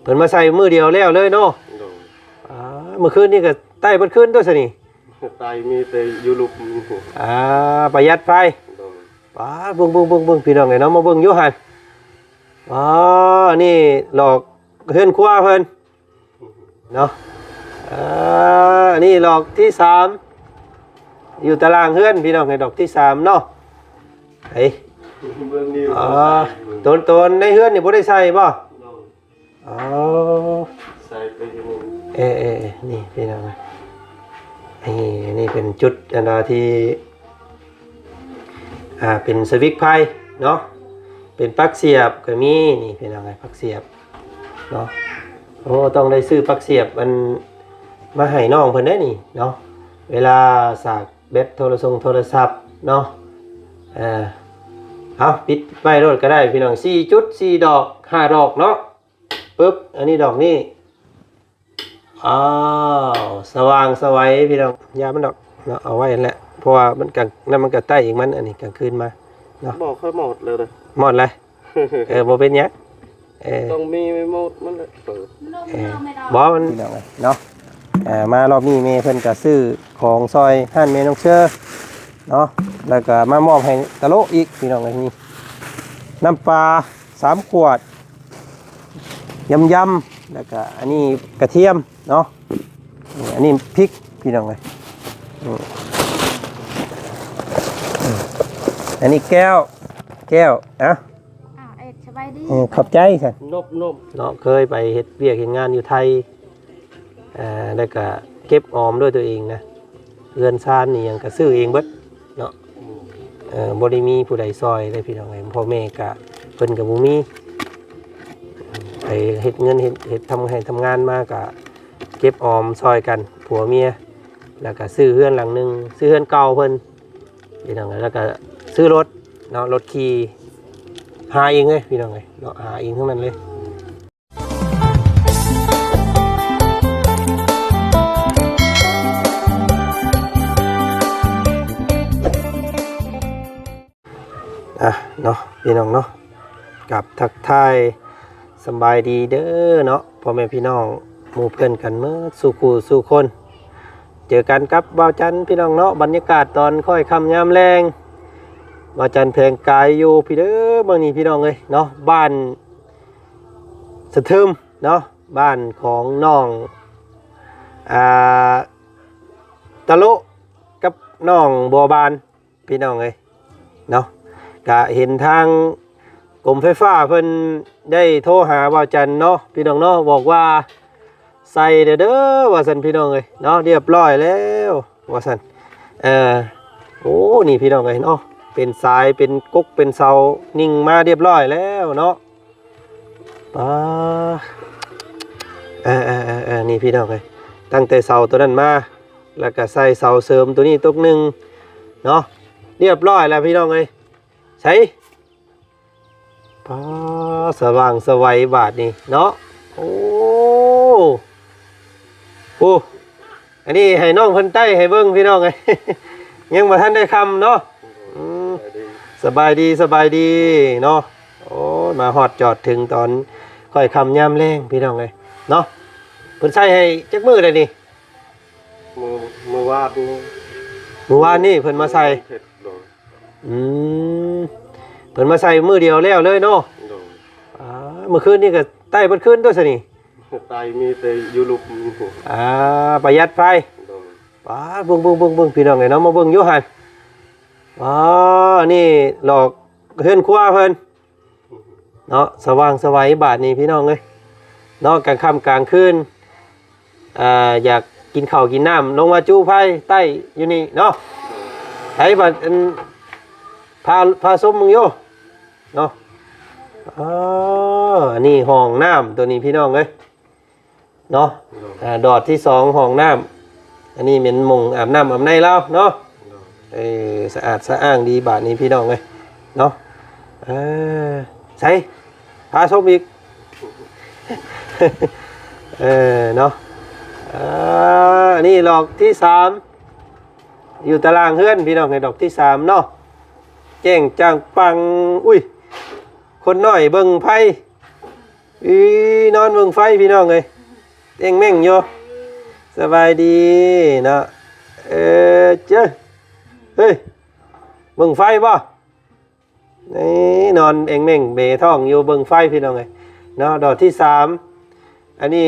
เพิ่นมาใส่มือเดียวแล้วเลยเนาะเมื่อคืนนี่ก็ใต้เพิ่นคืนตัวซะนี่ใต้มีแต่อยู่ลุกประหยัดไฟป้าเบิ่งพี่น้องไงเนาะมาเบิ่งอยู่หั่นนี่หลอกเฮือนครัวเพิ่นเนาะนี่หลอกที่3อยู่ตารางเฮือนพี่น้องไงดอกที่3เนาะไอ้ตนในเฮือนนี่บ่ได้ใส่บ่ใส่ไปอยู่นี่พี่น้องนี่เป็นจุดอันที่เป็นสวิตช์ไฟเนาะเป็นปลั๊กเสียบก็มีนี่พี่น้องปลั๊กเสียบเนาะโอ้ต้องได้ซื้อปลั๊กเสียบมันมาให้น้องเพิ่นได้นี่เนาะเวลาสากแบตโทรศัพท์เนาะเอาปิดไว้รถก็ได้พี่น้อง4 จุด 4 ดอก 5 ดอกเนาะปึ๊บอันนี้ดอกนี้สว่างสวัยพี่น้องยามันดอกเนาะเอาไว้นั่นแหละเพราะว่ามันกลางนั่นมันก็ใต้อีกมันอันนี้กลางคืนมาเนาะบอกค่อยหมดเลยหมดเลยบ่เป็นหยังต้องมีไม่หมดมันบ่มันเนาะมารอบนี้แม่เพิ่นก็ซื้อของซอยห้านแม่น้องเชื่อเนาะแล้วก็มามอบให้ตะโลอีกพี่น้องอันนี้น้ำปลา3 ขวดยำแล้วก็อันนี้กระเทียมเนาะอันนี้พริกพี่น้องเลยอันนี้แก้วสบายดีขอบใจค่ะนบเนาะเคยไปเฮ็ดเวียกเฮ็ดงานอยู่ไทยแล้วก็เก็บออมด้วยตัวเองนะเรือนซานนี่ยังก็ซื้อเองเบิดเนาะบ่ได้มีผู้ใดซอยเลยพี่น้องเอ้ยพ่อแม่ก็เพิ่นก็บ่มีไปเฮ็ดเงินเฮ็ดทำงานมาก็เก็บออมซอยกันผัวเมียแล้วก็ซื้อเรือนหลังนึงซื้อเรือนเก่าเพิ่นพี่น้องแล้วก็ซื้อรถเนาะรถขี่หาเองเลยพี่น้องเอ้ยเนาะหาเองทั้งนั้นเลยเนาะพี่น้องเนาะกับทักทายสบายดีเด้อเนาะพ่อแม่พี่น้องหมู่เพื่อนกันเมื่อสู่คู่สู่คนเจอกันกับบ่าวจันพี่น้องเนาะบรรยากาศตอนค่อยค่ำยามแรงบ่าวจันแพงกายอยู่พี่เด้อบางนี้พี่น้องเลยเนาะบ้านสะทึมเนาะบ้านของน้องตะโลกับน้องบัวบานพี่น้องเลยเนาะก็เห็นทางกรมไฟฟ้าเพิ่นได้โทรหาบ่าวจันเนาะพี่น้องเนาะบอกว่าใส่เด้อว่าซั่นพี่น้องเอ้ยเนาะเรียบร้อยแล้วว่าซั่นโอ้นี่พี่น้องเอ้ยเนาะเป็นสายเป็นก๊กเป็นเสานิ่งมาเรียบร้อยแล้วเนาะนี่พี่น้องเอ้ยตั้งแต่เสาตัวนั้นมาแล้วก็ใส่เสาเสริมตัวนี้ตัวนึงเนาะเรียบร้อยแล้วพี่น้องเอ้ยใช่สว่างสวัยบาทนี่เนาะโอ้อันนี้ให้น้องคนใต้ให้เบิ้งพี่น้องไง ยังมาท่านได้คำเนาะสบายดีเนาะโอ้มาหอดจอดถึงตอนค่อยคำย่ำแรงพี่น้องไงเนาะเพิ่นใส่ให้จักมือเลยนี่มือวาดนี่เพิ่นมาใส่เพิ่นมาใส่มือเดียวแล้วเลยเนาะเมื่อคืนนี่ก็ใต้เพิ่นคืนตัวซะนี่ใต้มีแต่อยู่ลุกประหยัดไฟเบิ่งพี่น้องไงเนาะมาเบิ่งอยู่หั่นนี่หลอกเฮือนครัวเพิ่นเนาะสว่างสวัยบาทนี่พี่น้องเอ้ยเนาะกลางค่ำกลางคืนอยากกินข้าวกินน้ำลงมาจูไฟใต้อยู่นี่เนาะไผบัดพาส้มมึงโยเนาะอันนี้ห้องน้ำตัวนี้พี่น้องเอ้ยเนาะดอดที่2ห้องน้ำอันนี้เป็นมุงอาบน้ำอาบในแล้วเนาะสะอาดสะอ้างดีบาทนี้พี่น้องเอ้ยเนาะใช่พาส้มอีกเนาะอันนี้ดอกที่3อยู่ตารางเฮือนพี่น้องไงดอกที่3เนาะแจ้งจางปังอุ้ยคนน้อยเบิ่งไพ่ อีนอนเบิ่งไฟพี่น้องเอ้ยเอ็งแม่งอยู่สบายดีเนาะเจ้าเฮ้ยเบิ่งไฟบ่นี่นอนเอ็งแม่งเบท้องอยู่เบิ่งไฟพี่น้องเอ้ยเนาะดอกที่3อันนี้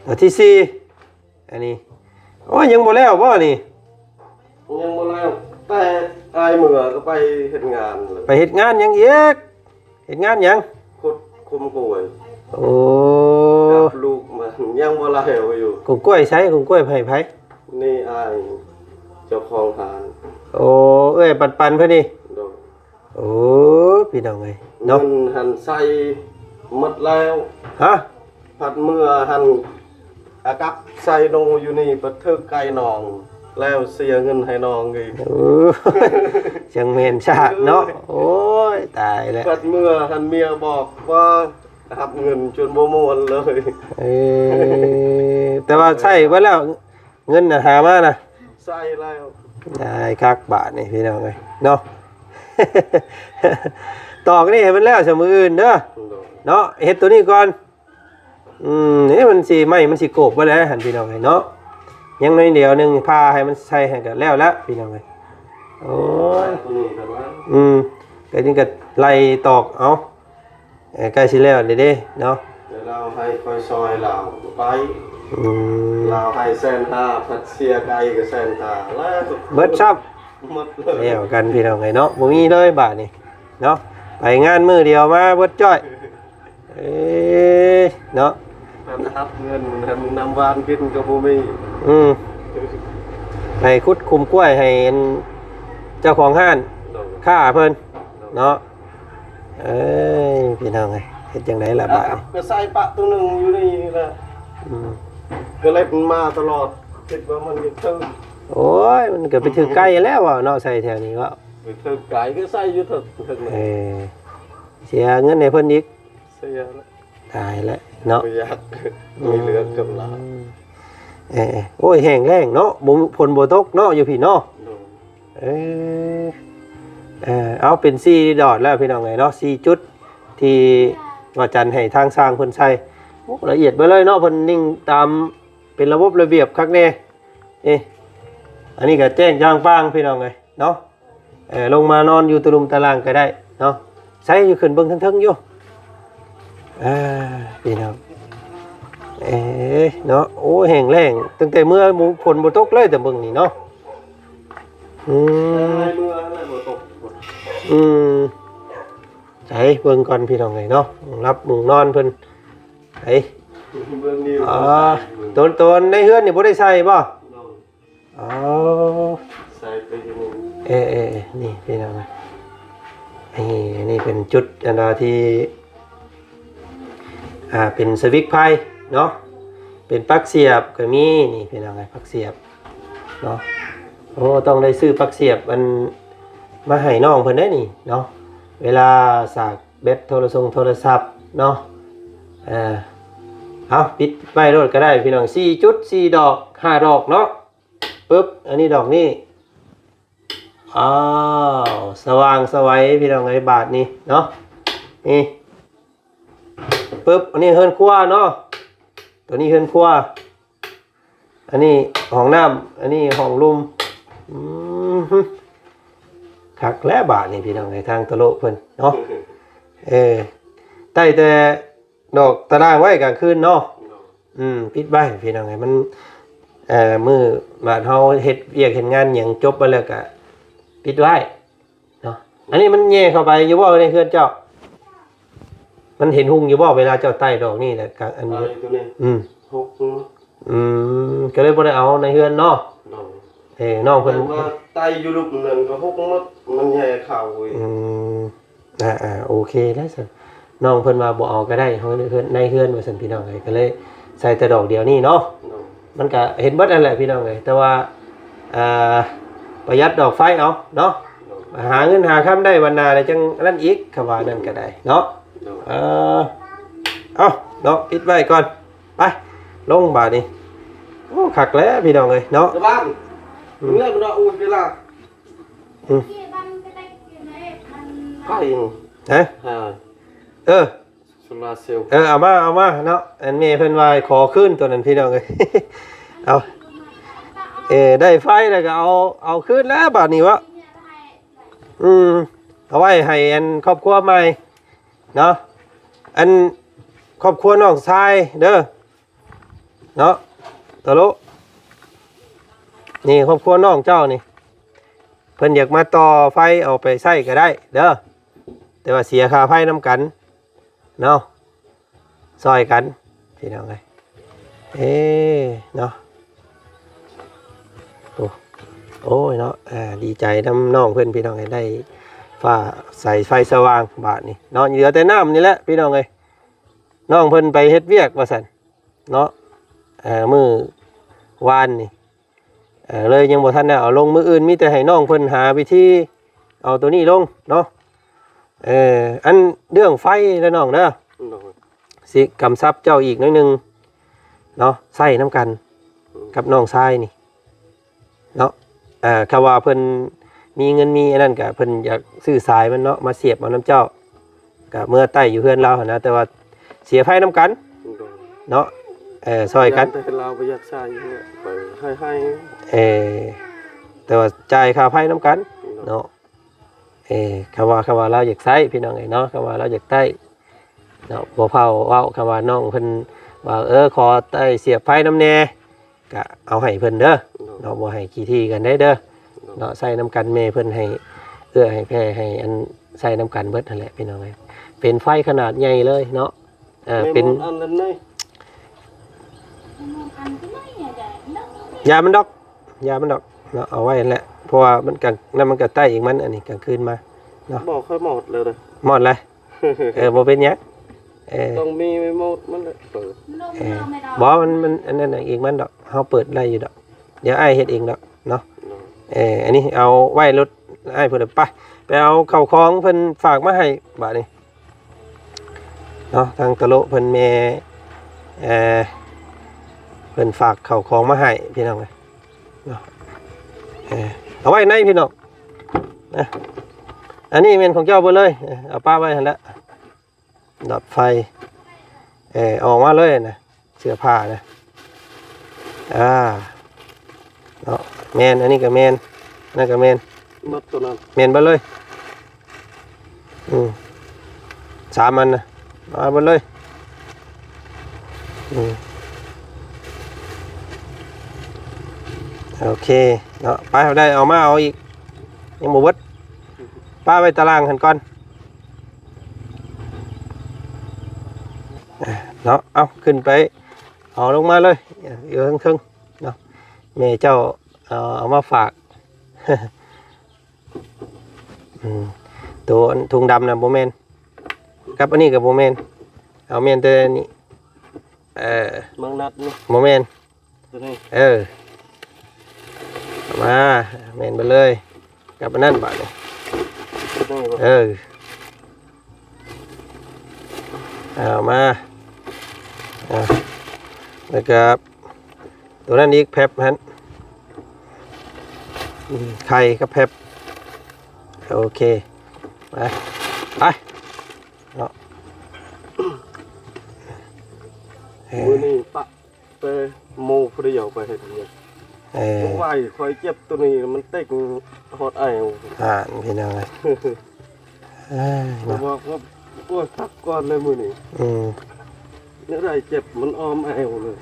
ดอกที่4อันนี้โอ้ยยังบ่แล้วบ่นี่ ยังบ่แล้วแต่อายเมื่อก็ไปเฮ็ดงานเลย ไปเฮ็ดงานหยังอีกเฮ็ดงานหยัง ขุดคุมกล้วย โอ้ กับลูกมันยังบ่แล้วอยู่ กุ้งกล้วยใช้กุ้งกล้วยไผ นี่อายเจ้าของหาน โอ้เอ้ยปันเพิ่นนี่ โดน โอ้พี่น้องเอ้ย เนาะ เนาะ หันใส่หมดแล้ว ฮะ ผัดเมื่อหันอากับใส่ลงอยู่นี่ประทึกไก่นอง แล้วเสียเงินให้น้องอีก โอ้จังเมนชาติเนาะโอ้ยตายแล้ว ผัดเมื่อหันเมียบอกว่าหับเงินจนบ่มวนเลย เออแต่ว่าใช่เบิดแล้วเงินน่ะหามานะ ใส่แล้ว ได้คักบาทนี่พี่น้องเอ้ยเนาะ ตอกนี่ให้มันแล้วซะมื้ออื่นเด้อ โดน เนาะเฮ็ดตัวนี้ก่อนนี่มันสิไหม้มันสิโกบบ่แล้วหั่นพี่น้องเอ้ยเนาะยังน้อยเดียวหนึงพาให้มันใส่ให้ก็แล้วละพี่น้องเอ้ยโอ้ย ตัวนี้กันว่า ก็นี่ก็ไล่ตอกเอาใกล้สิแล้วเด้เนาะ เดี๋ยวเราให้คอยซอยเราไป อืม เราให้1,500ผัดเสียไก่ก็1,500แล้ว เบิดซับ หมดเลย แล้วกันพี่น้องเอ้ยเนาะบ่มีเลยบาดนี้เนาะไปงานมื้อเดียวมาเบิดจ้อยเนาะ รับเงินทำน้ำหวานกินกับบ่มี ให้คุดคุมกล้วยให้เจ้าของห้าน โดน ค่าเพิ่นเนาะพี่น้องเอ้ยเฮ็ดจังไดล่ะบาดนี้ ก็ใส่ปะตัวหนึ่งอยู่นี่แหละ อืม ก็เลยมันมาตลอดคิดว่ามันจะถึง โอ้ยมันก็ไปถึงใกล้แล้วอ่ะเนาะใส่แถวนี้ก็ ไปถึงไก่ก็ใส่อยู่ถึง เออเสียเงินให้เพิ่นอีก เสียแล้ว ตายแล้วเนาะ ไม่อยากมีเหลือกับหลาน โอ้ยแห้งแล้งเนาะบ่ฝนบ่ตกเนาะอยู่พี่เนาะ โดน เออเอาเป็น4ดอทแล้วพี่น้องไงเนาะ4จุดที่ว่าจันให้ทางสร้างเพิ่นใช้โอ้ละเอียดไปเลยเนาะเพิ่นนิ่งตามเป็นระบบระเบียบคักแน่อันนี้ก็แจ้งย่างป้างพี่น้องไงเนาะลงมานอนอยู่ตะลุมตารางก็ได้เนาะใช้อยู่ขึ้นเบิ่งเทิงๆอยู่พี่น้องเนาะโอ้แห้งแล้งตั้งแต่เมื่อฝนบ่ตกเลยแต่เบิ่งนี่เนาะ ให้เมื่อแล้วบ่ตก ใส่เบิ่งก่อนพี่น้องไงเนาะรับมุงนอนเพิ่นไอ้ เบื้องนี้ ตัวในเฮือนนี่บ่ได้ใส่บ่อ๋อ ใส่ไปอยู่ นี่พี่น้องนี่เป็นจุดอันดาที่เป็นสวิตช์ไฟเนาะเป็นปลั๊กเสียบก็มีนี่พี่น้องไงปลั๊กเสียบเนาะโอ้ต้องได้ซื้อปลั๊กเสียบมันมาให้น้องเพิ่นได้นี่เนาะเวลาสากแบตโทรศัพท์เนาะเอาปิดไว้โลดก็ได้พี่น้อง4จุด4ดอก5ดอกเนาะปึ๊บอันนี้ดอกนี้อ้าวสว่างสวัยพี่น้องไอ้บาทนี้เนาะนี่ปึ๊บอันนี้เฮือนครัวเนาะตัวนี้เฮือนครัวอันนี้ห้องน้ำอันนี้ห้องลุ่มคักแล้วบาทนี่พี่น้องไอ้ทางตะโลเพิ่นเนาะใต้แต่ดอกตารางไว้กลางคืนเนาะปิดไว้พี่น้องไงมันมือบาดเฮาเฮ็ดเวียกเฮ็ดงานหยังจบไปแล้วก็ปิดไว้เนาะอันนี้มันแย่เข้าไปอยู่บ่ในเฮือนเจ้ามันเห็นหุ่งอยู่บ่เวลาเจ้าใต้ดอกนี่แหละกลางอันนี้หก ก็เลยบ่ได้เอาในเฮือนเนาะน้องเพิ่น ว่าไตอยู่ลูกนึงก็หกมันใหญ่เข่าอีก โอเคแล้วสิน้องเพิ่นมาบ่เอาก็ได้เฮาในเฮือนว่าซั่นพี่น้องเอ้ยก็เลยใส่แต่ดอกเดียวนี่เนาะมันก็เห็นเบิดนั่นแหละพี่น้องเอ้ยแต่ว่าประหยัดดอกไฟเอาเนาะหาเงินหาค่ำได้วันหน้าแล้วจังนั่นอีกก็ว่านั่นก็ได้เนาะเอาเนาะปิดไว้ก่อนไปลงบาดนี้โอ้คักแล้วพี่น้องเอ้ยเนาะ บ้านเมื่อมันอุ่นเวลาไก่ ฮะ ฮะ เออ โซลาร์เซลล์ เอามาเนาะอันเมย์เพิ่นว่าขอขึ้นตัวนั้นพี่น้องเอ้ย เอาได้ไฟแล้วก็เอาขึ้นแล้วบาดนี้วะเอาไว้ให้อันครอบครัวใหม่เนาะอันครอบครัวน้องชายเด้อเนาะตะลุนี่ครอบครัวน้องเจ้านี่เพิ่นอยากมาต่อไฟเอาไปใช้ก็ได้เด้อแต่ว่าเสียค่าไฟน้ำกันเนาะซอยกันพี่น้องเลยเนาะโอ้ยเนาะดีใจน้ำน้องเพื่อนพี่น้องเลยได้ฟ้าใส่ไฟสว่างบาทนี่เนาะเหลือแต่น้ำนี่แหละพี่น้องเลยน้องเพิ่นไปเฮ็ดเวียกว่าซั่นเนาะมื้อวานนี่เลยยังบ่ทันได้เอาลงมื้ออื่นมีแต่ให้น้องเพิ่นหาวิธีเอาตัวนี้ลงเนาะอันเรื่องไฟแล้วน้องเด้อสิกำซับเจ้าอีกนิดนึงเนาะใส่น้ำกันกับน้องชายนี่เนาะคำว่าเพิ่นมีเงินมีอันนั้นกะเพิ่นอยากซื้อสายมันเนาะมาเสียบเอาน้ำเจ้ากะเมื่อใต้อยู่เพื่อนเราหั่นนะแต่ว่าเสียไฟน้ำกันเนาะซอยกันแต่เราไปอยากใช้ไปให้แต่ว่าจ่ายค่าไฟน้ำกันเนาะคำว่าเราอยากใช้พี่น้องเนาะคำว่าเราอยากได้เนาะบ่เผาเว้าคำว่าน้องเพิ่นว่าขอได้เสียบไฟน้ำแน่ก็เอาให้เพิ่นเด้อเนาะบ่ให้ขี้ที่กันได้เด้อเนาะใส่น้ำกันแม่เพิ่นให้ให้แพ้ให้อันใส่น้ำกันเบิดนั่นแหละพี่น้องเป็นไฟขนาดใหญ่เลยเนาะเป็นอันนั้นนี่ยามันดอกเนาะเอาไว้นั่นแหละเพราะว่ามันกลางนั่นมันก็ใต้อีกมันอันนี้กลางคืนมาเนาะบอกค่อยหมดเลยหมดเลยบ่เป็นหยังต้องมีไม่หมดมันเลยบอกมันอันนั้นเองมันดอกเขาเปิดได้อยู่ดอกเดี๋ยวไอ้เฮ็ดเองดอกเนาะอันนี้เอาไว้รถไอ้เพิ่นไปเอาเข้าคลองเพิ่นฝากมาให้บาดนี้เนาะทางตะโลเพิ่นแม่เพิ่นฝากเข้าคลองมาให้พี่น้องเลยเนาะเอาไว้ในพี่น้องอันนี้เป็นของเจ้าเบ่เลยเอาป้าไว้หั่นละดับไฟออกมาเลยนะเสื้อผ้านะเนาะแมนอันนี้ก็แมนนั่นก็แมนมัดตัวนั้นแมนไปเลย3 อันนะมาไปเลยโอเคเนาะไปเอาได้เอามาเอาอีกยังบ่เบิดป้าไว้ตารางหันก่อนเนาะเอาขึ้นไปเอาลงมาเลยอยู่ทั้งเนาะแม่เจ้าเอามาฝาก ตัวถุงดำนะโบแมนกับอันนี้กับโบแมนเอาแมนตัวนี้มังนัดนี่โบแมนตัวนี้มาแมนไปเลยกับอันนั้นบาทเลยเอามาแล้วก็ตัวนั้นอีกแพบฮันไข่กับแพบโอเคไปเนาะมือนี่ปะไปโมพอดีเอาไปให้ดีไหวคอยเจ็บตัวนี้มันเต็กหดไอพี่น้องเลยบอกว่าปวดพักก่อนเลยมือนี่เนื้อไรเจ็บมันอ้อมไอเลย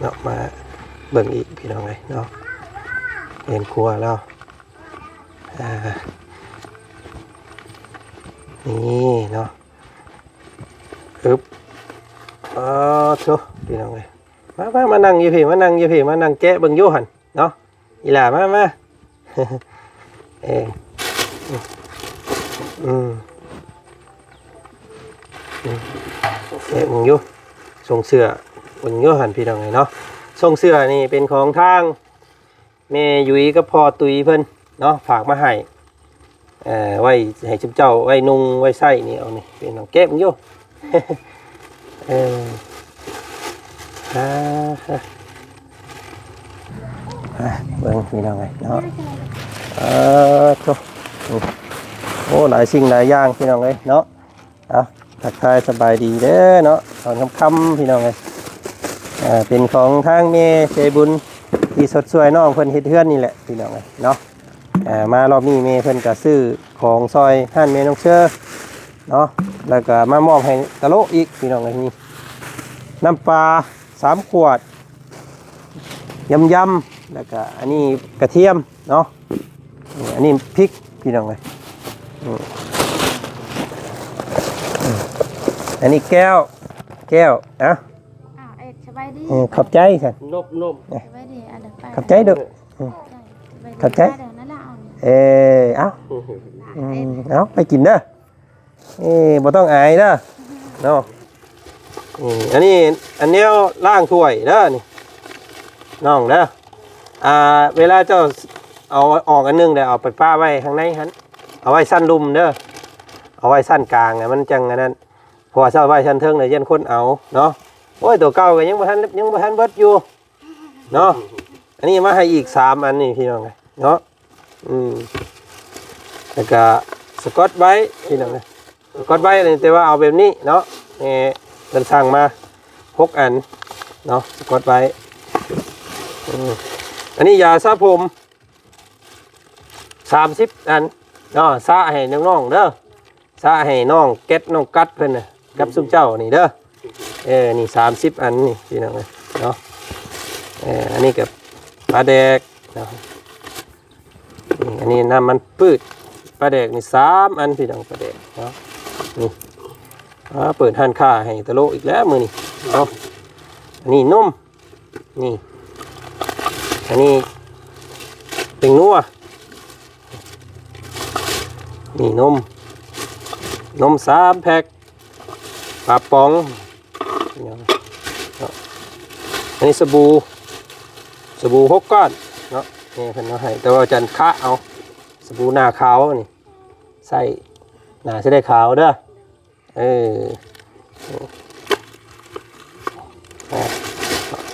เนาะมาเบิ่งอีกพี่น้องเลยเนาะเห็นครัวแล้วนี่เนาะโชพี่น้องเลยมานั่งอยู่พี่มานั่งแกะเบิ่งอยู่หั่นเนาะอีหล่ามามึงอยู่ส่งเสื้อมึงอยู่หันพี่น้องไงเนาะส่งเสื้อนี่เป็นของทางแม่ยุ้ยกับพ่อตุยเพิ่นเนาะฝากมาให้ไว้ให้เจ้าไว้นุ่งไว้ใส่นี่เอานี่เป็นของแก้มึงอยู่เบิ่งพี่น้องไงเนาะโช โอ้หลายสิ่งหลายอย่างพี่น้องเอ้ยเนาะเอาทักทายสบายดีเด้อเนาะตอนค่ำๆพี่น้องเอ้ยเป็นของทางเมใจบุญที่สดสวยน้องเพิ่นเฮ็ดเฮือนนี่แหละพี่น้องเอ้ยเนาะมารอบนี้เมเพิ่นก็ซื้อของซอยห้านเมน้องเชอเนาะแล้วก็มามอบให้ตะโลอีกพี่น้องเอ้ยนี่น้ำปลา3 ขวดยำแล้วก็อันนี้กระเทียมเนาะอันนี้พริกพี่น้องเอ้ยอันนี้แก้วนะ เอ็ดสบายดี ขอบใจค่ะ นบ สบายดีเดี๋ยวไป ขอบใจเด้อ ขอบใจ เดี๋ยวนั่นแหละเอาเนี่ย เอาไปกินเด้อบ่ต้องอายเด้อเนาะอันนี้ล้างถ้วยเด้อนี่น้องเด้อเวลาเจ้าเอาออกอันนึงเดี๋ยวเอาไปป้าไว้ข้างในหันเอาไว้สั้นลุมเด้อเอาไว้สั้นกลางมันจังอันนั้นพอเช้าไว้ชั้นเทิงเนี่ยยันคนเอาเนาะโอ้ยตัวเก่าก็ยังบ่ทันเบิดอยู่เนาะอันนี้มาให้อีก3 อันนี่พี่น้องเนาะแล้วก็สกอตไบรท์พี่น้องสกอตไบรท์นี่แต่ว่าเอาแบบนี้เนาะเพิ่นสั่งมา6 อันเนาะสกอตไบรท์อันนี้ยาสระผม30 อันเนาะสระให้น้องๆเด้อสระให้น้องเก็ตน้องกัดเพิ่นน่ะกับซุมเจ้านี่เด้อนี่30 อันนี่พี่น้องเนาะอันนี้กับปลาแดกเนาะอันนี้น้ำมันพืชปลาแดกนี่3 อันพี่น้องปลาแดกเนาะนี่เปิดห้านค้าให้ตะโลอีกแล้วมื้อนี้เนาะอันนี้นมนี่อันนี้เป็นนัวนี่นม3 แพ็คปลาป๋องอันนี้สบู่6 ก้อนเนาะนี่เพิ่นเอาให้แต่ว่าจันคะเอาสบู่หน้าขาวนี่ใส่หน้าจะได้ขาวเด้อ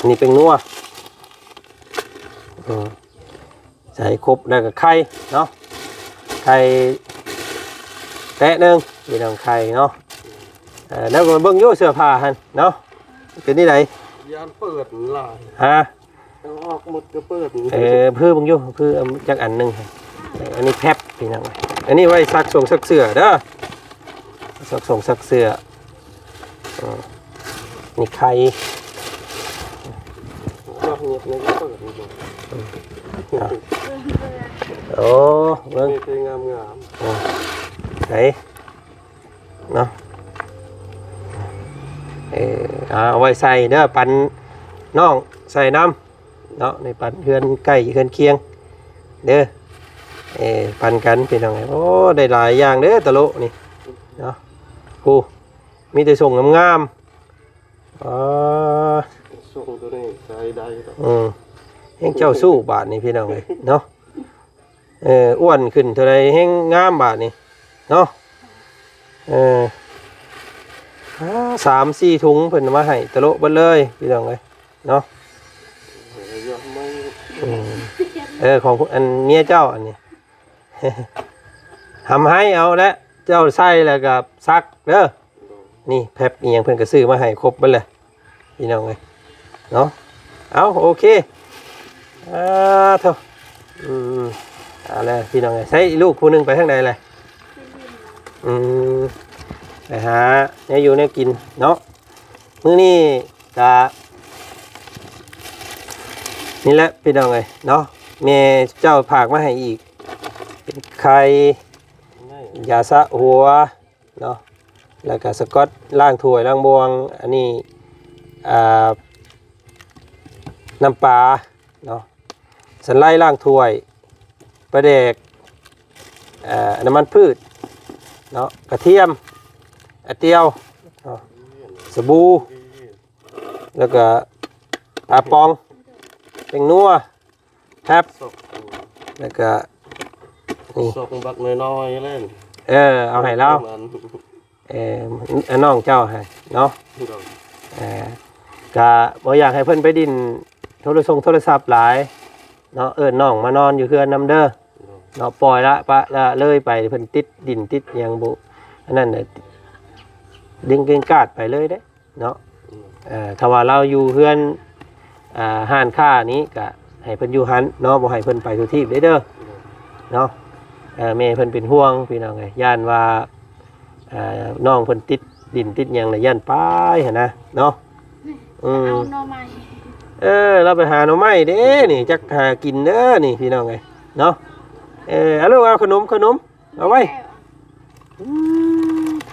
นี่เป็นนัวใส่ครบแล้วก็ไข่เนาะไข่แตะนึงมีน้ำไข่เนาะแล้วก็เบิ่งอยู่เสื้อผ้าหั่นเนาะเป็นนี่ได ยานเปิดลาย ฮะ ออกหมดก็เปิด เพื่อบังอยู่เพื่อจักอันหนึงอันนี้แพบพี่น้องอันนี้ไว้ซักส่งซักเสื้อเด้อซักส่งซักเสื้อนี่ไข่ รอบนี้ยังเปิดอยู่ โอ้เบิ่ง นี่งาม ไหนเนาะเอาไว้ใส่เด้อปันน้องใส่น้ำเนาะในปันเฮือนใกล้เฮือนเคียงเด้อปันกันเป็นยังไงโอ้ได้หลายอย่างเด้อตะโลนี่เนาะกูมีแต่ส่งงามๆส่งตัวนี้ใส่ได้แห้งเจ้าสู้บาทนี่พี่น้องเลยเนาะอ้วนขึ้นเท่าไรแห้งงามบาทนี่เนาะ3-4 ถุงเพิ่นมาให้ตะโลเบิดเลยพี่น้องเลยเนาะของอันเมียเจ้าอันนี้ ทำให้เอาแล้วเจ้าใส่แล้วกับซักเด้อนี่แพ็บอีหยังเพิ่นก็ซื้อมาให้ครบเบิดเลยพี่น้องเลยเนาะเอาโอเคเท่าอะไรพี่น้องเลยใช้ลูกผู้หนึงไปทางใดเลยไปหาเนี่ยอยู่เนี่ยกินเนาะมื้อนี้กะนี่แหละพี่น้องเลยเนาะแม่เจ้าผากมาให้อีกเป็นไข่ยาสระหัวเนาะแล้วก็สกอตล้างถ้วยล้างบวงอันนี้น้ำปลาเนาะสันไล่ล้างถ้วยปลาแดกน้ำมันพืชเนาะกระเทียมเตียวสบู่แล้วก็ปลาปองเป็นนัวแทบแล้วก็นี่ ส่งบักน้อยๆเล่น เอาให้เราน้องเจ้าให้เนาะก็บ่อยากให้เพิ่นไปดินโทรศัพท์หลายเนาะน้องมานอนอยู่เฮือนนำเด้อ เนาะปล่อยละปะละเลยไปเพิ่นติดดินติดหยังบ่อันนั้นน่ะดึงเกงกาดไปเลยเด้เนาะถ้าว่าเราอยู่เฮือนห้านค้านี้ก็ให้เพิ่นอยู่หันเนาะบ่ให้เพิ่นไปทุกที่เด้อเนาะแม่เพิ่นเป็นห่วงพี่น้องไงย่านว่าน้องเพิ่นติดดินติดหยังน่ะย่านไปหั่นนะเนาะเอาหน่อไม้ เราไปหาหน่อไม้เด้นี่จักหากินเด้อนี่พี่น้องไงเนาะเอาลูกเอาขนมเอาไว้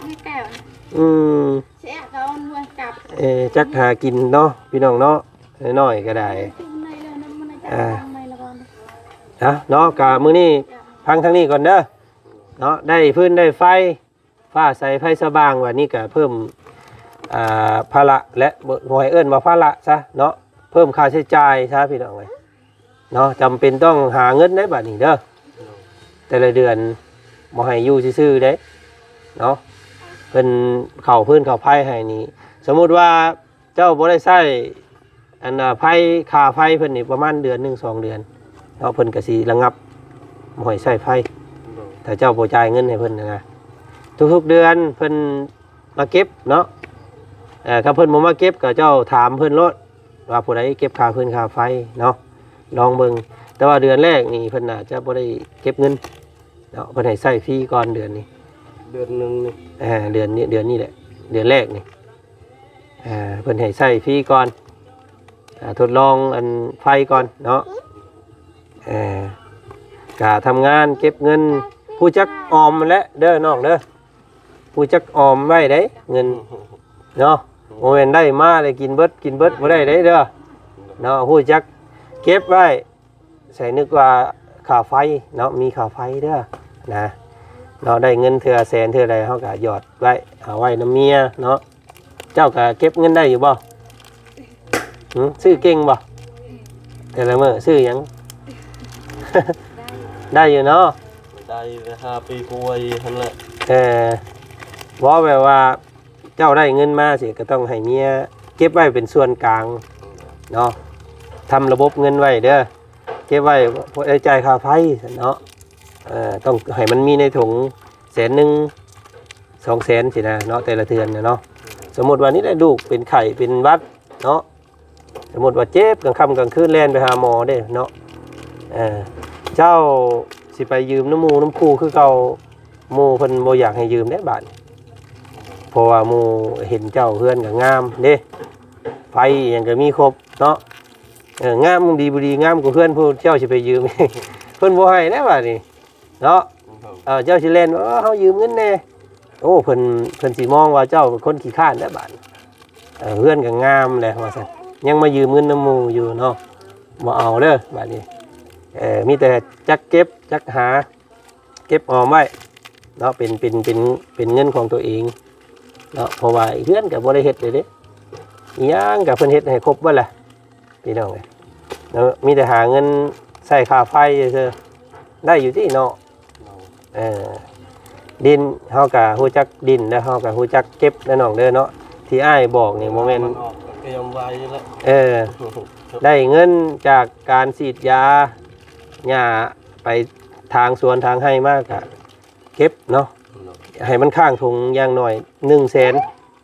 ไม่แก้ว เสียเขาเมืองกลับ จักหากินเนาะพี่น้องเนาะน้อยก็ได้เนาะกะมื้อนี้พังทางนี้ก่อนเด้อเนาะได้พื้นได้ไฟฟ้าใส่ไฟสว่างวันนี้ก็เพิ่มภาระและบ่ให้เอิ้นว่าภาระซะเนาะเพิ่มค่าใช้จ่ายซะพี่น้องเอ้ยเนาะจำเป็นต้องหาเงินได้บัดนี้เด้อแต่ละเดือนบ่ให้อยู่ซื่อๆเด้เนาะเพิ่นเข้าพื้นเข้าไผให้นี่สมมุติว่าเจ้าบ่ได้ใช้อันไผค่าไฟเพิ่นนี่ประมาณเดือน1 2เดือนเนาะเพิ่นก็สิระงับบ่ให้ใช้ไฟถ้าเจ้าบ่จ่ายเงินให้เพิ่นนะทุกๆเดือนเพิ่นมาเก็บเนาะถ้าเพิ่นบ่มาเก็บก็เจ้าถามเพิ่นโลดว่าผู้ใดเก็บค่าพื้นค่าไฟเนาะลองเบิ่งแต่ว่าเดือนแรกนี่เพิ่นน่าจะบ่ได้เก็บเงินเนาะเพิ่นให้ใช้ฟรีก่อนเดือนนี้เดือนนึงนี่เดือนนี้แหละเดือนแรกนี่เพิ่นให้ใช้ฟรีก่อนทดลองอันไฟก่อนเนาะกะทำงานเก็บเงินผู้จักออมและเด้อน้องเด้อผู้จักออมไว้ได้เงินเนาะโมเมนได้มาเลยกินเบิดบ่ได้เด้อเนาะผู้จักเก็บไว้ใส่นึกว่าค่าไฟเนาะมีค่าไฟเด้อนะเราได้เงินเทื่อแสนเทื่อใดเฮาก็หยอดไว้เอาไว้น้ำเมียเนาะเจ้าก็เก็บเงินได้อยู่บ่ซื้อเก่งบ่แต่ละมื้อซื้อหยัง ได้อยู่เนาะได้5 ปีกวยหั่นแหละบ่แบบว่าเจ้าได้เงินมาสิก็ต้องให้เมียเก็บไว้เป็นส่วนกลางเนาะทำระบบเงินไว้เด้อเก็บไว้เพื่อจ่ายค่าไฟเนาะต้องให้มันมีในถุง100,000 200,000สินะเนาะแต่ละเดือนเนาะสมมุติว่านี้ได้ลูกเป็นไข้เป็นหวัดเนาะสมมุติว่าเจ็บกลางค่ำกลางคืนแล่นไปหาหมอเด้เนาะเจ้าสิไปยืมน้ำมูน้ำคูคือเก่าหมู่เพิ่นบ่อยากให้ยืมได้บาดเพราะว่าหมู่เห็นเจ้าเฮือนก็งามเด้ไฟหยังก็มีครบเนาะงามดีบ่ดีงามกว่าเฮือนผู้เจ้าสิไปยืม เพิ่นบ่ให้แน่บาดนี้เนาะเจ้าสิเล่นว่าเฮายืมเงินแน่โอ้เพิ่นสิมองว่าเจ้าเป็นคนขี้ข้านได้บาดเฮือนก็งามแหละว่าซั่นยังมายืมเงินน้ำหมู่อยู่เนาะบ่เอาเด้อบาดนี้มีแต่จักเก็บจักหาเก็บออมไว้เนาะเป็นเงินของตัวเองเนาะเพราะว่าเพื่อนกับบริเฮ็ดเลยเด้ย่างกับเพิ่นเฮ็ดให้ครบบ่ล่ะพี่น้องเนาะมีแต่หาเงินใส่ค่าไฟซื่อได้อยู่ที่เนาะดินเฮาก็ฮู้จักดินแล้วเฮาก็ฮู้จักเก็บแล้วน้องเด้อเนาะที่อ้ายบอกนี่บ่แม่นเตรียมไว้แล้วได้เงินจากการฉีดยาหญ้าไปทางสวนทางให้มากอะเก็บเนาะให้มันข้างถุงอย่างหน่อย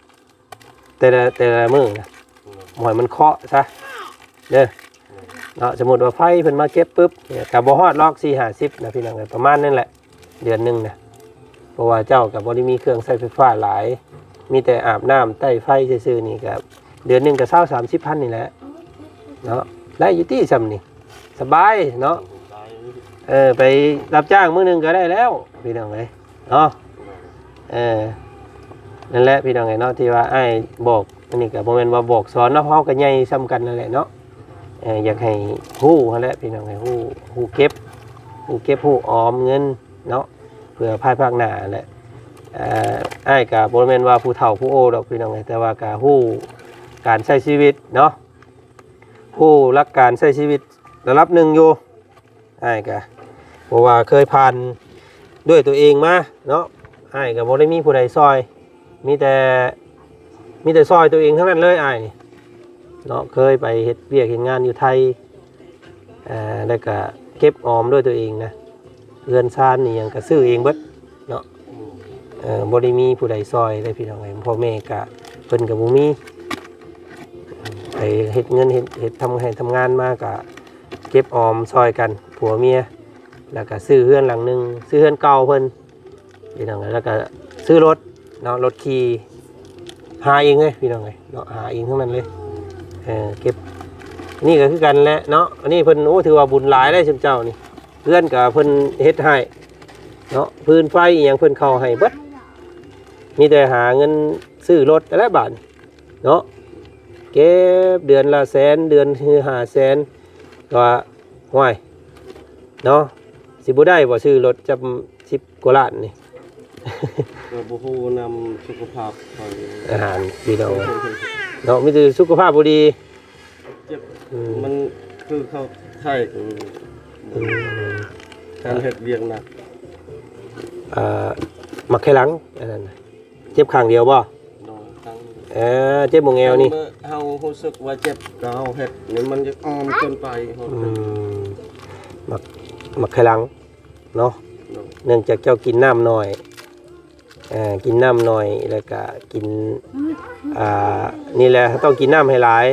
100,000แต่ละมื้อนะหมอยมันเคาะซะเด้อเนาะสมมุติว่าไฟเพิ่นมาเก็บปึ๊บก็บ่ฮอดลอก4-50นะพี่น้องประมาณนั้นแหละเดือนนึงนะเพราะว่าเจ้าก็บ่ได้มีเครื่องใช้ไฟฟ้าหลายมีแต่อาบน้ำใต้ไฟซื่อๆนี่ก็เดือนนึงก็20-30,000นี่แหละเนาะได้อยู่ที่ซำนี่สบายเนาะไปรับจ้างมื้อนึงก็ได้แล้วพี่น้องเอ้ยเนาะนั่นแหละพี่น้องเอ้ยเนาะที่ว่าอ้ายบอกอันนี้ก็บ่แม่นว่าบอกสอนเนาะเฮาก็ใหญ่ซ้ำกันนั่นแหละเนาะอยากให้ฮู้นั่นแหละพี่น้องให้ฮู้เก็บฮู้ออมเงินเนาะเพื่อภายภาคหน้าแหละอ้ายก็บ่แม่นว่าผู้เฒ่าผู้โอดอกพี่น้องเอ้ยแต่ว่าก็ฮู้การใช้ชีวิตเนาะฮู้หลักการใช้ชีวิตระดับหนึ่งอยู่อ้ายก็เพราะว่าเคยผ่านด้วยตัวเองมาเนาะอ้ายก็บ่ได้มีผู้ใดซอยมีแต่ซอยตัวเองทั้งนั้นเลยอ้ายนี่เนาะเคยไปเฮ็ดเวียกเฮ็ดงานอยู่ไทยแล้วก็เก็บออมด้วยตัวเองนะ เรือนชานนี่หยังก็ซื้อเองเบิดเนาะบ่ได้มีผู้ใดซอยได้พี่น้องเอ้ยพ่อแม่ก็เพิ่นก็บ่มีไปเฮ็ดเงินเฮ็ดทำให้ทำงานมาก็เก็บออมซอยกันผัวเมียแล้วก็ซื้อเรือนหลังนึงซื้อเรือนเก่าเพิ่นพี่น้องเอ้ยแล้วก็ซื้อรถเนาะรถขี่หาเองเลยพี่น้องเอ้ยเนาะหาเองทั้งนั้นเลยเก็บนี่ก็คือกันแหละเนาะอันนี้เพิ่นโอ้ถือว่าบุญหลายได้ชิมเจ้านี่เพื่อนกับเพิ่นเฮ็ดให้เนาะพื้นไฟอีหยังเพิ่นเข้าให้เบิดมีแต่หาเงินซื้อรถแต่ละบาทเนาะเก็บเดือนละแสนเดือนคือ500,000ก็ห่วยเนาะสิบ่ได้บ่ซื้อรถจำ10กว่าล้านนี่ ก็บ่ฮู้นำสุขภาพคอย อาหารพี่น้องเนาะมีแต่สุขภาพบ่ดี เจ็บมันคือเขาไข้การเฮ็ดเวียงหนัก มักไข่หลังอันนั้นน่ะเจ็บข้างเดียวบ่ โดยทั้ง เจ็บหมู่แอวนี่ เฮารู้สึกว่าเจ็บก็เฮาเฮ็ดนี่มันจะอ่อนเกินไปเฮา มักไข่หลังเนาะเนื่องจากเจ้ากินน้ำน้อยกินน้ำน้อยแล้วก็กินนี่แหละต้องกินน้ำให้หลาย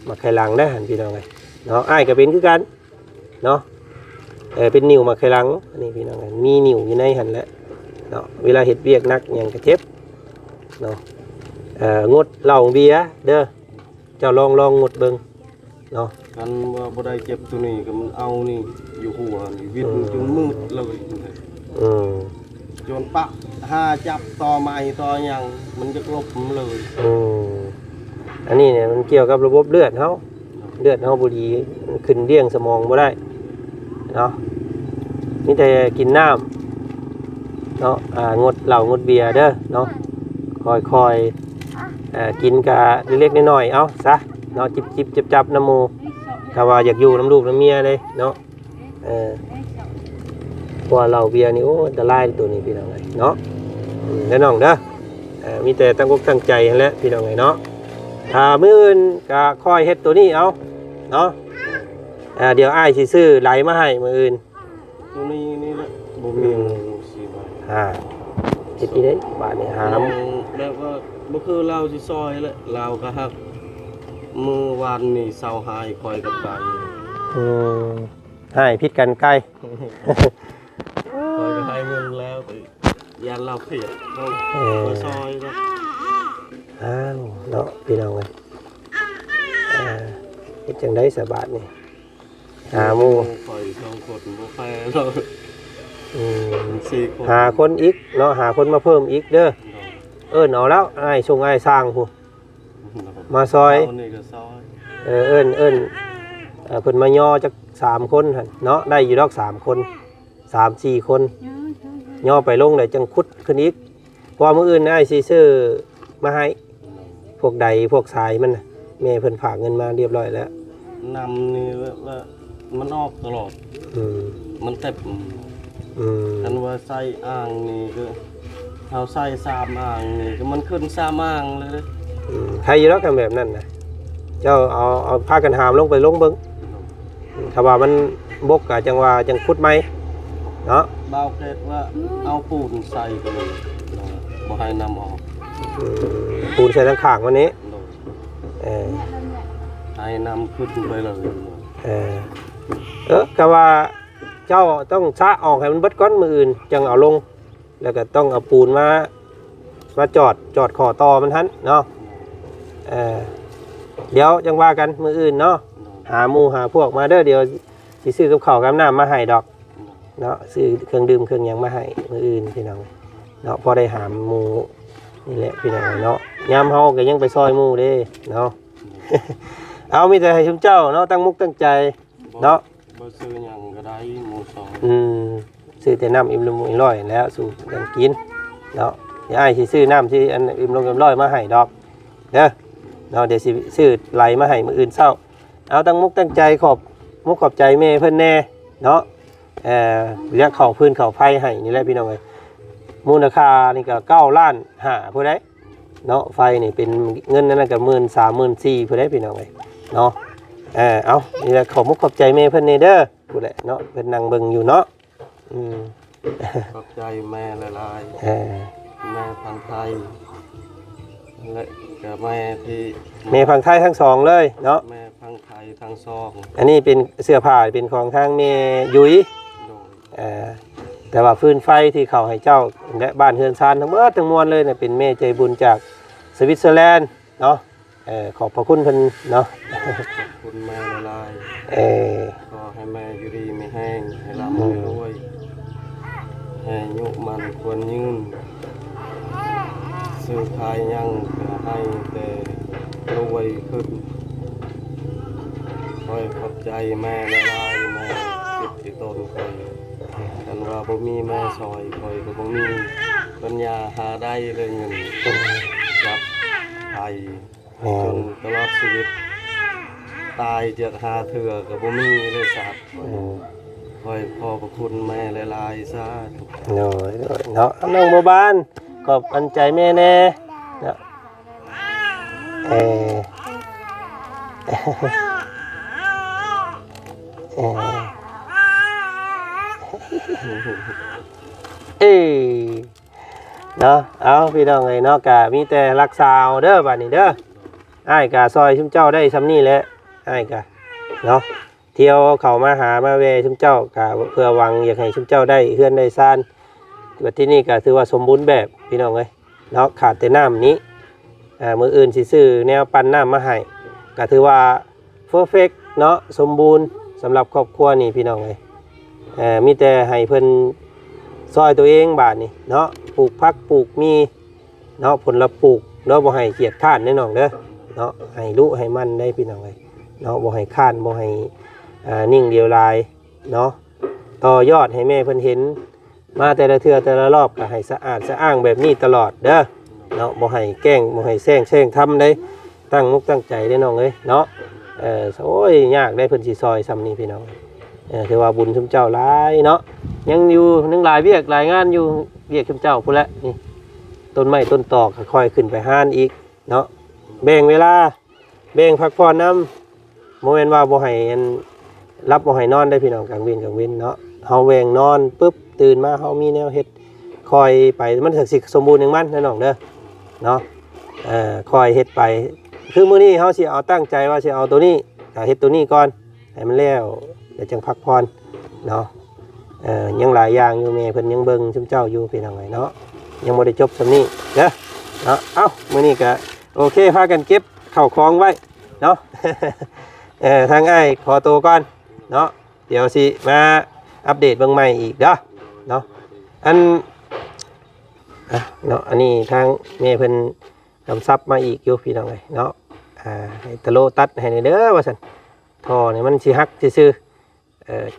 มักไข่หลังได้หันพี่น้องไงเนาะอ้ายก็เป็นคือกันเนาะเป็นนิ่วมักไข่หลังอันนี้พี่น้องไงมีนิ่วอยู่ในหันแหละเนาะเวลาเฮ็ดเวียกนักอย่างก็เจ็บเนาะงดเหล้าเบียร์เด้อเจ้าลองงดเบิ่งเนาะ กันว่าบ่ได้เจ็บตัวนี้ก็มันเอานี่อยู่หัวนี่วิดจนมืดเลยจนปะหาจับต่อไม้ต่อหยังมันจะลบมันเลย อันนี้เนี่ยมันเกี่ยวกับระบบเลือดเฮาบ่ดีขึ้นเลี้ยงสมองบ่ได้เนาะนี่แต่กินน้ำเนาะงดเหล้างดเบียร์เด้อเนาะค่อยกินกะเล็กๆน้อยๆเอาซะเนาะจิบจับน้ำหมูถ้าว่าอยากอยู่น้ำลูกน้ำเมียเลยเนาะเพราะว่าเหล้าเบียร์นี่โอ้อันตรายตัวนี้พี่น้องเอ้ยเนาะแน่น้องเด้อมีแต่ตั้งอกตั้งใจนั่นแหละพี่น้องเอ้ยเนาะมื้ออื่นก็ค่อยเฮ็ดตัวนี้เอาเนาะเดี๋ยวอ้ายสิซื้อไหลมาให้มื้ออื่น ตัวนี้นี่แหละบ่มีสิบาท เฮ็ดอีเด้บาทนี่หา แล้วก็บ่คือเราสิซอยแหละเราก็ฮักมื้อวานนี่เซาหายคอยกับไก่ ให้พิษกันใกล้ คอยก็ให้เงินแล้วก็ยันเราเพียดเราซอยแล้ว อ้าวเนาะพี่น้องเอ้ยเฮ็ดจังได๋สบาทนี่หาหมู่ คอย2คนบ่แพ้เรา4คนหาคนอีกเนาะหาคนมาเพิ่มอีกเด้อเอาแล้วอ้ายส่งอ้ายสร้างผู้มาซอย นี่ก็ซอย เอิ้นเพิ่นมาย่อจัก3คนหั่นเนาะได้อยู่ดอก3คน3-4คนย่อไปลงได้จังขุดขึ้นอีกเพราะมื้ออื่นอ้ายสิซื้อมาให้พวกใดพวกสายมันน่ะแม่เพิ่นฝากเงินมาเรียบร้อยแล้ว นำนี่ว่ามันออกตลอดมันเต็มอันว่าใส่อ่างนี่ก็เฮาใส่3อ่างนี่ก็มันขึ้น3อ่างเลยใครอยู่แล้วกันแบบนั้นน่ะเจ้าเอาพากันหามลงไปลงเบิ่งถ้าว่ามันบกก็จังว่าจังขุดใหม่เนาะ เบาเกตว่าเอาปูนใส่ไปเลยบ่ให้นำออก ปูนใส่ทั้งข้างวันนี้ให้นำขึ้นไปเลยก็ว่าเจ้าต้องชะออกให้มันเบิดก้อนมืออื่นจังเอาลงแล้วก็ต้องเอาปูนมาจอดขอต่อมันทันเนาะเดี๋ยวจังว่ากันมืออื่นเนาะหาหมู่หาพวกมาเด้อเดี๋ยวสิซื้อกับข้าวกับน้ำมาให้ดอกเนาะซื้อเครื่องดื่มเครื่องหยังมาให้มืออื่นพี่น้องเนาะพอได้หามหมู่นี่แหละพี่น้องเนาะยามเฮาก็ยังไปซอยหมู่เด้เนาะ เอามีแต่ให้ชุมเจ้าเนาะตั้งมุกตั้งใจเนาะบ่ซื้อหยังก็ได้หมู่ซอยซื้อแต่น้ำอิ่มลมอิ่มร้อยแล้วสู่กันกินเนาะเดี๋ยวอ้ายสิซื้อน้ำที่อันอิ่มลมอิ่มร้อยมาให้ดอกเด้อเนาะเดี๋ยวสิซื้อไหลมาให้มื้ออื่นเช้าเอาตั้งมุกตั้งใจขอบใจแม่เพิ่นแน่เนาะเรียกเข้าพื้นเข้าไฟให้นี่แหละพี่น้องเอ้ยมูลค่านี่ก็9ล้าน5ผู้ใดเนาะไฟนี่เป็นเงินนั่นก็13,000-14,000ผู้ใดพี่น้องเอ้ยเนาะเอานี่แหละขอบใจแม่เพิ่นแน่เด้อผู้ใดเนาะเพิ่นนั่งเบิ่งอยู่เนาะ ขอบใจแม่หลาย เออ ๆแม่พังไทยและกับแม่ที่ เมย์พังไทยทั้งสองเลยเนาะ แม่พังไทยทั้งซอง อันนี้เป็นเสื้อผ้าเป็นของทางเมย์ยุ้ย โดย แต่ว่าฟืนไฟที่เขาให้เจ้าและบ้านเฮือนซานทั้งหมดทั้งมวลเลยเนี่ยเป็นเมย์ใจบุญจากสวิตเซอร์แลนด์เนาะขอบพระคุณเพิ่นเนาะ ขอบคุณแม่หลาย เออ ๆขอให้แม่อยู่ดีไม่แห้งให้ร่ำให้รวยให้อายุมันควรยืนซื้อขายยังก็ให้แต่รวยขึ้นคอยขอบใจแม่หลายๆแม่ติดที่ต้นคอยกันว่าบ่มีแม่ซอยคอยก็บ่มีปัญญาหาได้เลยเงินจับไทย แม่ จ น นตลอดชีวิตตายจากหาเถื่อกับบ่มีเลยสัตว์คอยขอบพระคุณแม่หลายๆซะ โดยเนาะน้องบัวบานขอบอันใจแม่แน่เนาะเออเอ้เนาะเอาพี่น้องไงเนาะกะมีแต่รักษาเอาเด้อบัดนี้เด้ออ้ายกะซอยชุมเจ้าได้ซำนี้แหละอ้ายกะเนาะเที่ยวเข้ามาหามาแวชุมเจ้ากะเพื่อหวังอยากให้ชุมเจ้าได้เฮือนได้ซ่านบัดที่นี่ก็ถือว่าสมบูรณ์แบบพี่น้องเอ้ยเนาะขาดแต่น้ำนี้มื้ออื่นสิซื้อแนวปั่นน้ำมาให้ก็ถือว่าเพอร์เฟกต์เนาะสมบูรณ์สำหรับครอบครัวนี่พี่น้องเอ้ยมีแต่ให้เพิ่นซอยตัวเองบาดนี่เนาะปลูกผักปลูกมีเนาะผลละปลูกเนาะบ่ให้เกียจข้านแน่นอนเด้อเนาะให้รู้ให้มันได้พี่น้องเอ้ยเนาะบ่ให้ข้านบ่ให้นิ่งเดียวลายเนาะต่อยอดให้แม่เพิ่นเห็นมาแต่ละเทื่อแต่ละรอบก็ให้สะอาดสะอ้างแบบนี้ตลอดเด้อเนาะบ่ให้แกล้งบ่ให้แซงทำได้ตั้งมุกตั้งใจได้น้องเอ้ยเนาะโอ้ยยากได้เพิ่นสิซอยซ้ำนี้พี่น้องถือว่าบุญชุมเจ้าหลายเนาะยังอยู่นึงหลายเวียกหลายงานอยู่เวียกชุมเจ้าพุ่นละนี่ต้นไม้ต้นตอกค่อยขึ้นไปห้านอีกเนาะแบ่งเวลาแบ่งพักผ่อนนำโมเมนว่าบ่ให้รับบ่ให้นอนได้พี่น้องกลางเว้นเนาะเฮาแหวงนอนปุ๊บตื่นมาเฮามีแนวเฮ็ดคอยไปมันถึกสิสมบูรณ์อย่างมันนะน้องเด้อเนาะคอยเฮ็ดไปคือมื้อนี้เฮาสิเอาตั้งใจว่าสิเอาตัวนี้ก็เฮ็ดตัวนี้ก่อนให้มันแล้วเดี๋ยวจังพักผ่อนเนาะยังหลายอย่างอยู่แม่เพิ่นยังเบิ่งชุมเจ้าอยู่พี่น้องเนาะยังบ่ได้จบซำนี้เด้อเนาะเอ้ามื้อนี้ก็โอเคพากันเก็บข้าวของไว้เนาะ ทางอ้ายขอตัวก่อนเนาะเดี๋ยวสิมาอัปเดตเบิ่งใหม่อีกเด้อเนาะเนาะอันนี้ทางแม่เพิ่นกำซับมาอีกอยู่พี่น้องเนาะให้ตะโลตัดให้เด้อว่าซั่นท่อนี่มันสิหักซื่อ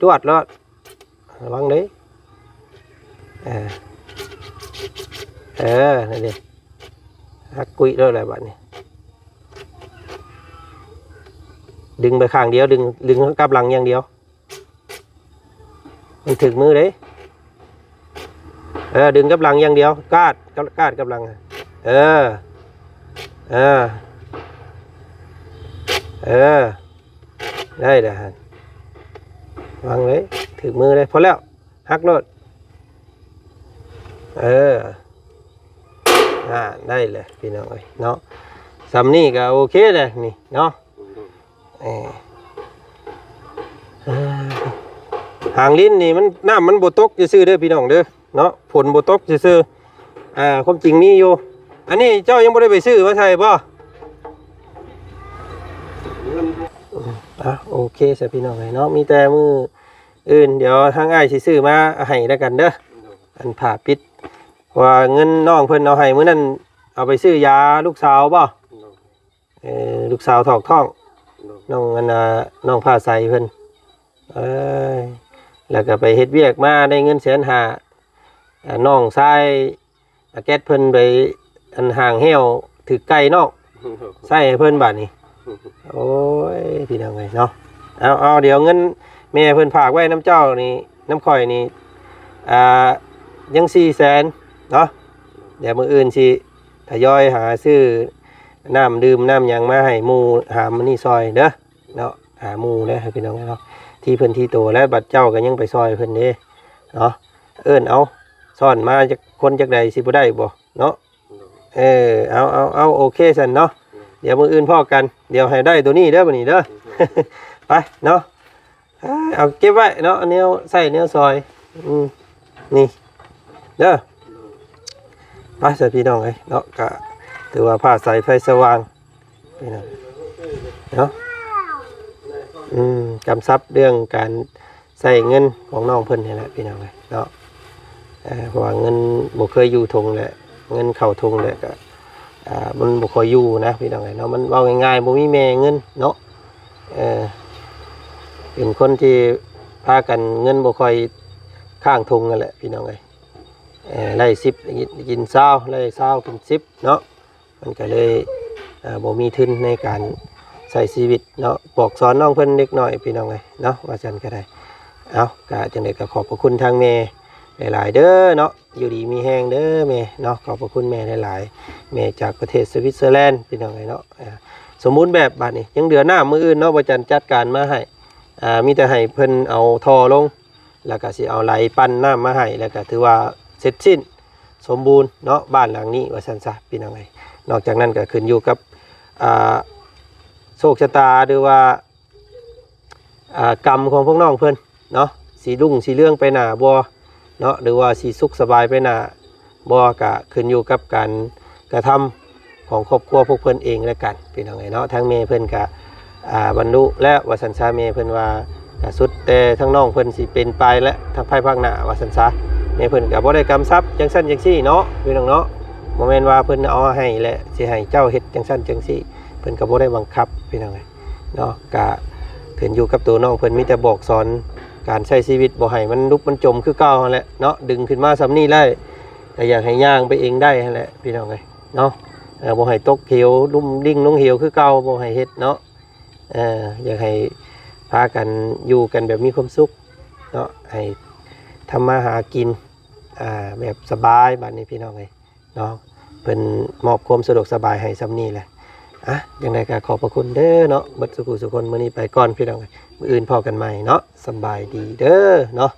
จวดแล้วระวังเด้นั่นดิหักกุยแล้วแหละบัดนี้ดึงไปข้างเดียวดึงกลับหลังอย่างเดียวมันถึงมือเลยดึงกลับหลังอย่างเดียวกาดกลับหลังได้เด้อวางเลยถึงมือเลยพอแล้วหักรถได้เลยพี่น้องเอ้ยเนาะสำนี่ก็โอเคเลยนี่เนาะหางลิ้นนี่มันน้ำมันบตกจะซื้อเด้อพี่น้องเด้อเนาะผลบตกจะซื้อความจริงมีอยู่อันนี้เจ้ายังไม่ได้ไปซื้อมาใช่ป่ะโอเคใช่พี่น้องเนาะมีแต่มืออื่นเดี๋ยวทางอ้ายสิซื้อมาให้แล้วกันเด้ออันผ่าปิดว่าเงินน้องเพิ่นเอาให้มื้อนั้นเอาไปซื้อยาลูกสาวป่ะลูกสาวถอกท้องน้องน้องผ้าใสเพิ่นแล้วก็ไปเฮ็ดเวียกมาได้เงิน150,000น้องชายแก๊สเพิ่นไปอันห่างเหี่ยวถือไก่นอกใส่ให้เพิ่นบาดนี้โอ้ยพี่น้องเอ้ยเนาะเอาเดี๋ยวเงินแม่เพิ่นฝากไว้น้ำเจ้านี่น้ำข่อยนี่ยัง400,000เนาะเดี๋ยวมื้ออื่นสิทยอยหาซื้อน้ำดื่มน้ำหยังมาให้หมู่หามันนี่ซอยเด้อเนาะหาหมู่เด้อให้พี่น้องเนาะที่เพิ่นที่โตและบัดเจ้าก็ยังไปซอยเพิ่นเด้เนาะ เอิ้นเอาซ่อนมาจากคนจากใดสิบ่ได้บ่เนาะเอาโอเคซั่นเนาะเดี๋ยวมื้ออื่นพ้อกันเดี๋ยวให้ได้ตัวนี้เด้อบัดนี้เด้อ ไปเนาะเอาเก็บไว้เนาะแนวใส่แนวซอยนี่เด้อไปใส่พี่น้องเอ้ยเนาะก็ถือว่าผ้าใสไฟสว่างพี่น้องเนาะกำชับเรื่องการใส่เงินของน้องเพิ่นนี่แหละพี่น้องเอ้ยเนาะเพราะว่าเงินบ่เคยอยู่ทงแหละเงินเข้าทงแหละก็มันบ่ค่อยอยู่นะพี่น้องเอ้ยเนาะมันเว้าง่ายๆบ่มีแม่เงินเนาะเป็นคนที่พากันเงินบ่ค่อยข้างทงนั่นแหละพี่น้องเอ้ยไล่10กิน20ไล่20กิน10เนาะมันก็เลยบ่มีทุนในการใช้ชีวิตเนาะบอกสอนน้องเพิ่นเล็กน้อยพี่น้องเอ้ยเนาะว่าซั่นก็ได้เอาก็จังได๋ก็ขอบพระคุณทางแม่หลายๆเด้อเนาะอยู่ดีมีแห้งเด้อแม่เนาะขอบพระคุณแม่หลายๆแม่จากประเทศสวิตเซอร์แลนด์พี่น้องเอ้ยเนาะสมมุติแบบบัดนี้ยังเดือหน้ามื้ออื่นเนาะบ่จันจัดการมาให้มีแต่ให้เพิ่นเอาท่อลงแล้วก็สิเอาไหลปั้นน้ำมาให้แล้วก็ถือว่าเสร็จสิ้นสมบูรณ์เนาะบ้านหลังนี้ว่าซั่นซะพี่น้องเอ้ยนอกจากนั้นก็ขึ้นอยู่กับโชคชะตาหรือว่ากรรมของพวกน้องเพิ่นเนาะสีรุ่งสีเรื่องไปหน้าบ่เนาะหรือว่าสีสุขสบายไปหน้าบ่ก็ขึ้นอยู่กับการกระทำของครอบครัวพวกเพิ่นเองแล้วกันพี่น้องเอ้ยเนาะทั้งแม่เพิ่นก็บรรลุและว่าซั่นซะแม่เพิ่นว่าก็สุดแต่ทั้งน้องเพิ่นสิเป็นไปและทางภายภาคหน้าว่าซั่นซะแม่เพิ่นก็บ่ได้กำชับจังซั่นจังซี่เนาะพี่น้องเนาะบ่แม่นว่าเพิ่นเอาให้และสิให้เจ้าเฮ็ดจังซั่นจังซี่เพิ่นก็บ่ได้บังคับพี่น้องเอ้ยเนาะก็ขึ้นอยู่กับตัวน้องเพิ่นมีแต่บอกสอนการใช้ชีวิตบ่ให้มันลุกมันจมคือเก่าหั่นแหละเนาะดึงขึ้นมาซำนี้ได้ก็อยากให้ย่างไปเองได้หั่นแหละพี่น้องเอ้ยเนาะบ่ให้ตกเหวลุ่มดิ่งลงเหวคือเก่าบ่ให้เฮ็ดเนาะอยากให้พากันอยู่กันแบบมีความสุขเนาะให้ทำมาหากินแบบสบายบัดนี้พี่น้องเอ้ยเนาะเพิ่นมอบความสะดวกสบายให้ซำนี้แหละอย่างไรก็ขอบพระคุณเด้อเนาะบัดสุขุสุคนมื้อนี้ไปก่อนพี่น้องมื้ออื่นพอกันใหม่เนาะสบายดีเด้อเนาะ